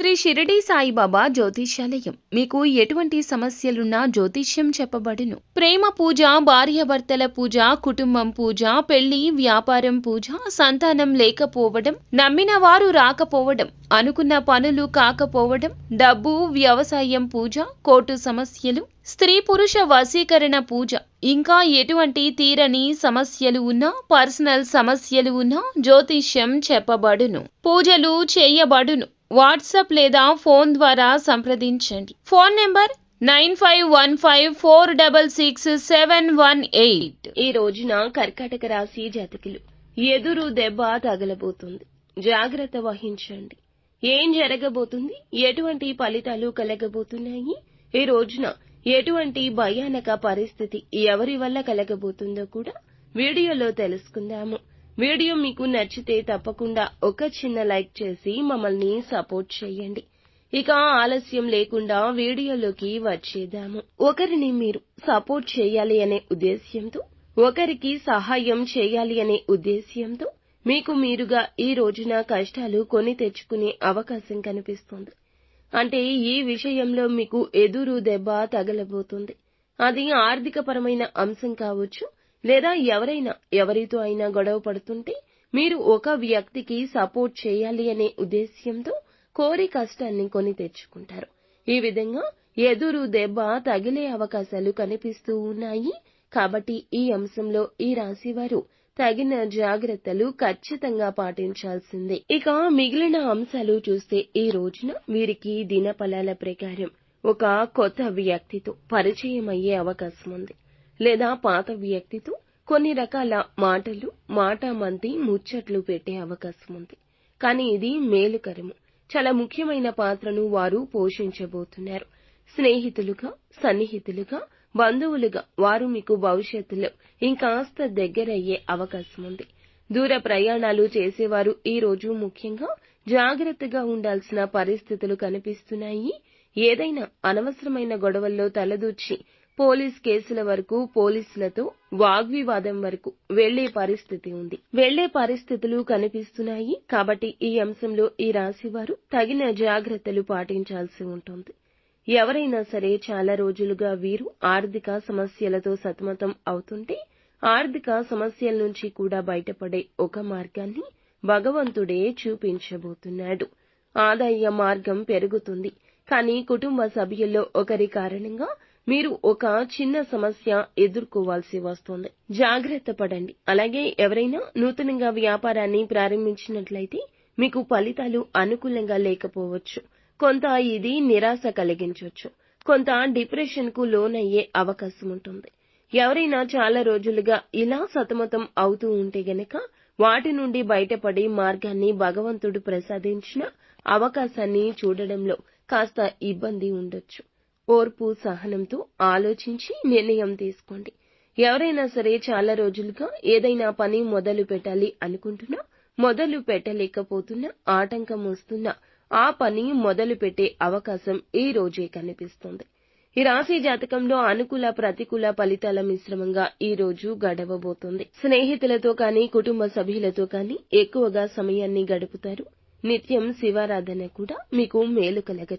శ్రీ షిరిడి సాయిబాబా జ్యోతిష్యాలయం మీకు ఎటువంటి సమస్యలున్నా జ్యోతిష్యం చెప్పబడును. ప్రేమ పూజ, భార్యాభర్తల పూజ, కుటుంబం పూజ, పెళ్లి, వ్యాపారం పూజ, సంతానం లేకపోవడం, నమ్మిన వారు రాకపోవడం, అనుకున్న పనులు కాకపోవడం, డబ్బు, వ్యవసాయం పూజ, కోర్టు సమస్యలు, స్త్రీ పురుష వశీకరణ పూజ, ఇంకా ఎటువంటి తీరని సమస్యలు ఉన్నా, పర్సనల్ సమస్యలు ఉన్నా జ్యోతిష్యం చెప్పబడును. పూజలు చేయబడును. వాట్సాప్ లేదా ఫోన్ ద్వారా సంప్రదించండి. Phone number 9515466718. ఈ రోజున కర్కాటక రాశి జాతకులు ఎదురు దెబ్బ తగలబోతుంది. జాగ్రత్త వహించండి. ఏం జరగబోతుంది, ఎటువంటి ఫలితాలు కలగబోతున్నాయి, ఈ రోజున ఎటువంటి భయానక పరిస్థితి ఎవరి వల్ల కలగబోతుందో కూడా వీడియోలో తెలుసుకుందాము. వీడియో మీకు నచ్చితే తప్పకుండా ఒక చిన్న లైక్ చేసి మమ్మల్ని సపోర్ట్ చేయండి. ఇక ఆలస్యం లేకుండా వీడియోలోకి వచ్చేద్దాము. ఒకరిని మీరు సపోర్ట్ చేయాలి అనే ఉద్దేశ్యంతో, ఒకరికి సహాయం చేయాలి అనే ఉద్దేశ్యంతో మీకు మీరుగా ఈ రోజున కష్టాలు కొని తెచ్చుకునే అవకాశం కనిపిస్తుంది. అంటే ఈ విషయంలో మీకు ఎదురు దెబ్బ తగలబోతుంది. అది ఆర్థికపరమైన అంశం కావచ్చు, లేదా ఎవరితో అయినా గొడవ పడుతుంటే మీరు ఒక వ్యక్తికి సపోర్ట్ చేయాలి అనే ఉద్దేశ్యంతో కోరి కష్టాన్ని కొని తెచ్చుకుంటారు. ఈ విధంగా ఎదురు దెబ్బ తగిలే అవకాశాలు కనిపిస్తూ ఉన్నాయి. కాబట్టి ఈ అంశంలో ఈ రాశి వారు తగిన జాగ్రత్తలు ఖచ్చితంగా పాటించాల్సిందే. ఇక మిగిలిన అంశాలు చూస్తే ఈ రోజున వీరికి దినఫలాల ప్రకారం ఒక కొత్త వ్యక్తితో పరిచయం అయ్యే అవకాశం ఉంది, లేదా పాత వ్యక్తితో కొన్ని రకాల మాటలు, మాటామంతి, ముచ్చట్లు పెట్టే అవకాశం ఉంది. కానీ ఇది మేలుకరము. చాలా ముఖ్యమైన పాత్రను వారు పోషించబోతున్నారు. స్నేహితులుగా, సన్నిహితులుగా, బంధువులుగా వారు మీకు భవిష్యత్తులో ఇంకాస్త దగ్గరయ్యే అవకాశం ఉంది. దూర ప్రయాణాలు చేసేవారు ఈ రోజు ముఖ్యంగా జాగ్రత్తగా ఉండాల్సిన పరిస్థితులు కనిపిస్తున్నాయి. ఏదైనా అనవసరమైన గొడవల్లో తలదూర్చి పోలీస్ కేసుల వరకు, పోలీసులతో వాగ్వివాదం వరకు వెళ్లే పరిస్థితులు కనిపిస్తున్నాయి. కాబట్టి ఈ అంశంలో ఈ రాశి వారు తగిన జాగ్రత్తలు పాటించాల్సి ఉంటుంది. ఎవరైనా సరే చాలా రోజులుగా వీరు ఆర్థిక సమస్యలతో సతమతం అవుతుంటే ఆర్థిక సమస్యల నుంచి కూడా బయటపడే ఒక మార్గాన్ని భగవంతుడే చూపించబోతున్నాడు. ఆదాయ మార్గం పెరుగుతుంది. కానీ కుటుంబ సభ్యుల్లో ఒకరి కారణంగా మీరు ఒక చిన్న సమస్య ఎదుర్కోవాల్సి వస్తుంది. జాగ్రత్త పడండి. అలాగే ఎవరైనా నూతనంగా వ్యాపారాన్ని ప్రారంభించినట్లయితే మీకు ఫలితాలు అనుకూలంగా లేకపోవచ్చు. కొంత ఇది నిరాశ కలిగించవచ్చు. కొంత డిప్రెషన్ కు లోనయ్యే అవకాశం ఉంటుంది. ఎవరైనా చాలా రోజులుగా ఇలా సతమతం అవుతూ ఉంటే గనక వాటి నుండి బయటపడే మార్గాన్ని భగవంతుడు ప్రసాదించిన అవకాశాన్ని చూడడంలో కాస్త ఇబ్బంది ఉండొచ్చు. ఓర్పు, సహనంతో ఆలోచించి నిర్ణయం తీసుకోండి. ఎవరైనా సరే చాలా రోజులుగా ఏదైనా పని మొదలు పెట్టాలి అనుకుంటున్నా, మొదలు పెట్టలేకపోతున్నా, ఆటంకం వస్తున్నా ఆ పని మొదలు పెట్టే అవకాశం ఈ రోజే కనిపిస్తుంది. ఈ రాశి జాతకంలో అనుకూల, ప్రతికూల ఫలితాల మిశ్రమంగా ఈ రోజు గడవబోతోంది. స్నేహితులతో కానీ, కుటుంబ సభ్యులతో కానీ ఎక్కువగా సమయాన్ని గడుపుతారు. నిత్యం శివారాధన కూడా మీకు మేలు కలగ